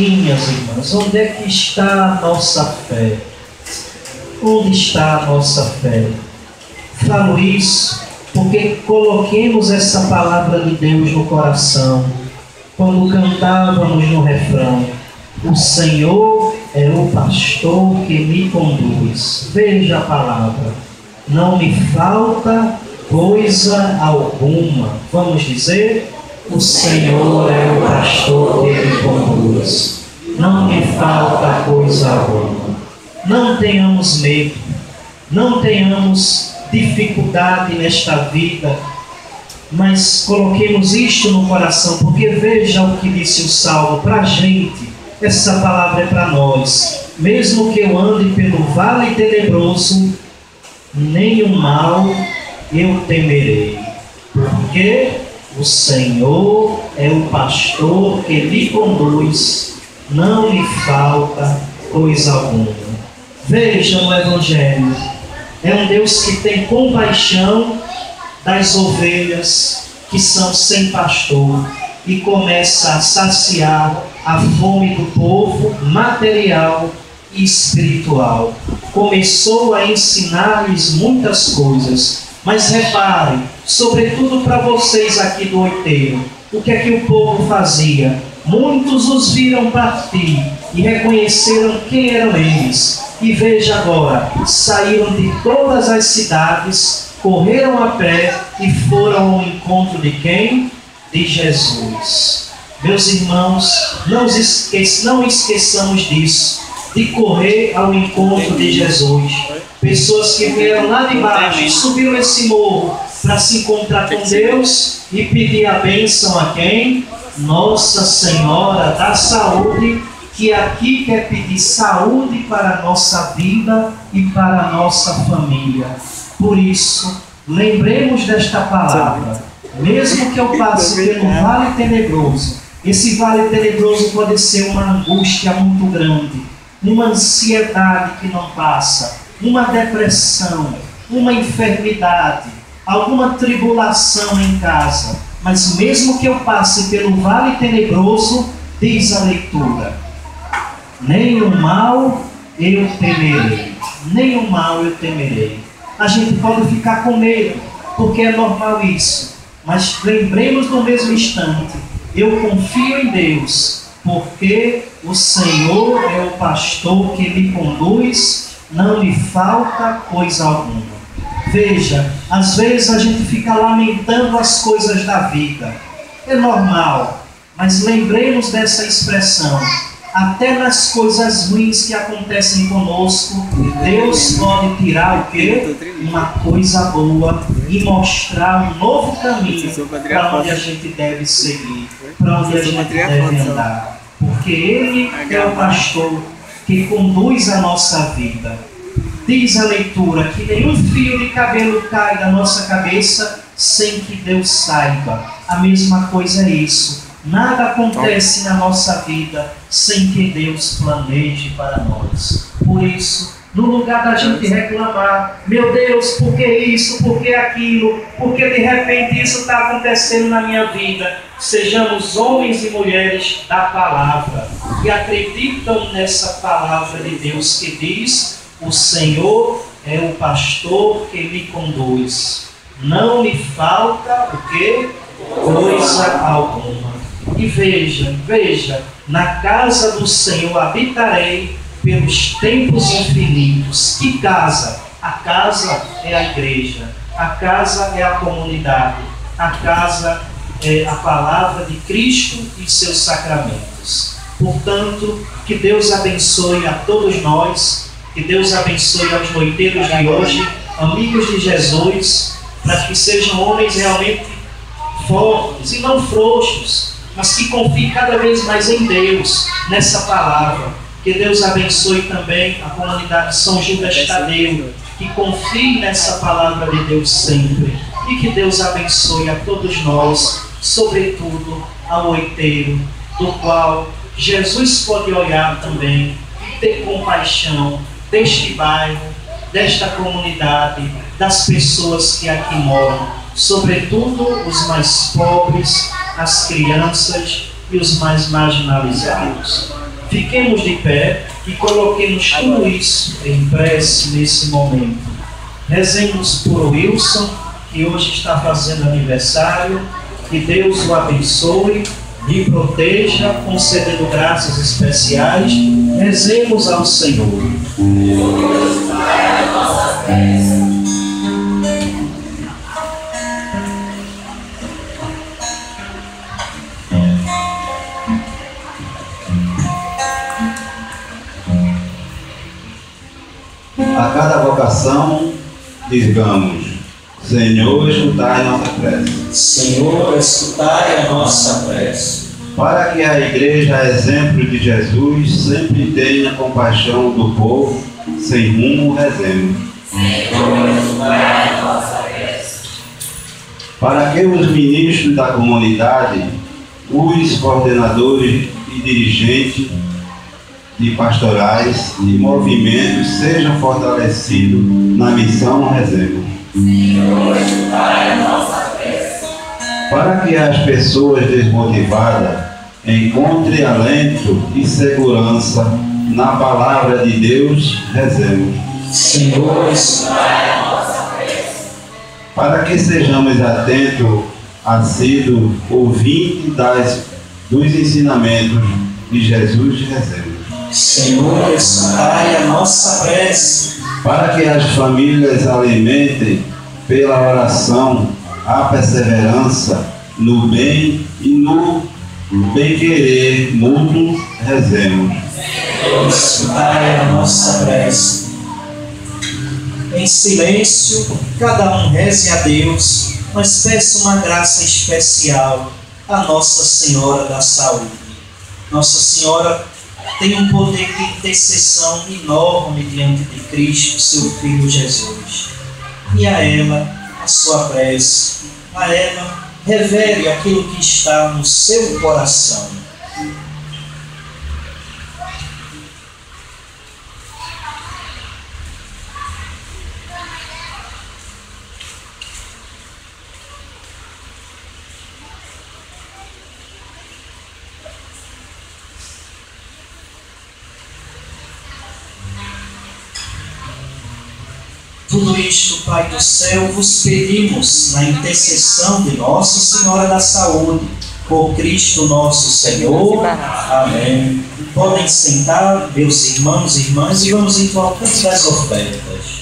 minhas irmãs, onde é que está a nossa fé? Onde está a nossa fé? Falo isso porque coloquemos essa palavra de Deus no coração. Quando cantávamos no refrão, o Senhor é o pastor que me conduz. Veja a palavra. Não me falta coisa alguma. Vamos dizer? O Senhor é o pastor que me conduz. Não me falta coisa alguma. Não tenhamos medo. Não tenhamos dificuldade nesta vida. Mas coloquemos isto no coração. Porque veja o que disse o Salmo para a gente. Essa palavra é para nós. Mesmo que eu ande pelo vale tenebroso, nenhum mal eu temerei, porque o Senhor é o pastor que me conduz, não lhe falta coisa alguma. Veja no Evangelho, é um Deus que tem compaixão das ovelhas que são sem pastor e começa a saciar a fome do povo material e espiritual. Começou a ensinar-lhes muitas coisas, mas reparem, sobretudo para vocês aqui do Oiteiro, o que é que o povo fazia? Muitos os viram partir e reconheceram quem eram eles. E veja agora, saíram de todas as cidades, correram a pé e foram ao encontro de quem? De Jesus. Meus irmãos, não esqueçamos disso, de correr ao encontro de Jesus. Pessoas que vieram lá de baixo, subiram esse morro para se encontrar com Deus e pedir a bênção a quem? Nossa Senhora da Saúde, que aqui quer pedir saúde para a nossa vida e para a nossa família. Por isso, lembremos desta palavra. Mesmo que eu passe pelo vale tenebroso, esse vale tenebroso pode ser uma angústia muito grande, uma ansiedade que não passa, uma depressão, uma enfermidade, alguma tribulação em casa. Mas mesmo que eu passe pelo vale tenebroso, diz a leitura, nenhum mal eu temerei, nenhum mal eu temerei. A gente pode ficar com medo, porque é normal isso. Mas lembremos no mesmo instante, eu confio em Deus, porque o Senhor é o pastor que me conduz, não lhe falta coisa alguma. Veja, às vezes a gente fica lamentando as coisas da vida. É normal, mas lembremos dessa expressão. Até nas coisas ruins que acontecem conosco, Deus pode tirar o quê? Uma coisa boa e mostrar um novo caminho para onde a gente deve seguir, para onde a gente deve andar. Porque Ele é o pastor que conduz a nossa vida. Diz a leitura que nenhum fio de cabelo cai da nossa cabeça sem que Deus saiba. A mesma coisa é isso. Nada acontece na nossa vida sem que Deus planeje para nós. Por isso, no lugar da gente reclamar, meu Deus, por que isso, por que aquilo, por que de repente isso está acontecendo na minha vida, sejamos homens e mulheres da palavra, que acreditam nessa palavra de Deus que diz, o Senhor é o pastor que me conduz. Não me falta o quê? Coisa alguma. E veja, na casa do Senhor habitarei pelos tempos infinitos. Que casa? A casa é a igreja, a casa é a comunidade, a casa é a palavra de Cristo e seus sacramentos. Portanto, que Deus abençoe a todos nós, que Deus abençoe aos noiteiros de hoje, amigos de Jesus, para que sejam homens realmente fortes e não frouxos, mas que confiem cada vez mais em Deus, nessa palavra. Que Deus abençoe também a comunidade São Judas Tadeu, que confie nessa palavra de Deus sempre. E que Deus abençoe a todos nós, sobretudo ao oiteiro, do qual Jesus pode olhar também e ter compaixão deste bairro, desta comunidade, das pessoas que aqui moram, sobretudo os mais pobres, as crianças e os mais marginalizados. Fiquemos de pé e coloquemos tudo isso em prece nesse momento. Rezemos por Wilson, que hoje está fazendo aniversário. Que Deus o abençoe, lhe proteja, concedendo graças especiais. Rezemos ao Senhor. A cada vocação, digamos: Senhor, escutai nossa prece. Senhor, escutai a nossa prece. Para que a Igreja, exemplo de Jesus, sempre tenha compaixão do povo, sem rumo, rezemos. Senhor, escutai a nossa prece. Para que os ministros da comunidade, os coordenadores e dirigentes de pastorais e movimentos sejam fortalecidos na missão, rezemos. Senhor, escutai a nossa prece. Para que as pessoas desmotivadas encontrem alento e segurança na palavra de Deus, rezemos. Senhor, escutai a nossa prece. Para que sejamos atentos, assíduos, ouvintes dos ensinamentos de Jesus, rezemos. Senhor, escutai a nossa prece. Para que as famílias alimentem pela oração a perseverança no bem e no bem-querer mútuo, rezemos. Senhor, escutai a nossa prece. Em silêncio, cada um reze a Deus, mas peça uma graça especial a Nossa Senhora da Saúde. Nossa Senhora tem um poder de intercessão enorme diante de Cristo, seu Filho Jesus. E a ela, a sua prece, a ela, revele aquilo que está no seu coração. Tudo isto, Pai do céu, vos pedimos na intercessão de Nossa Senhora da Saúde, por Cristo nosso Senhor. Amém. Podem sentar, meus irmãos e irmãs, e vamos então ao canto das ofertas.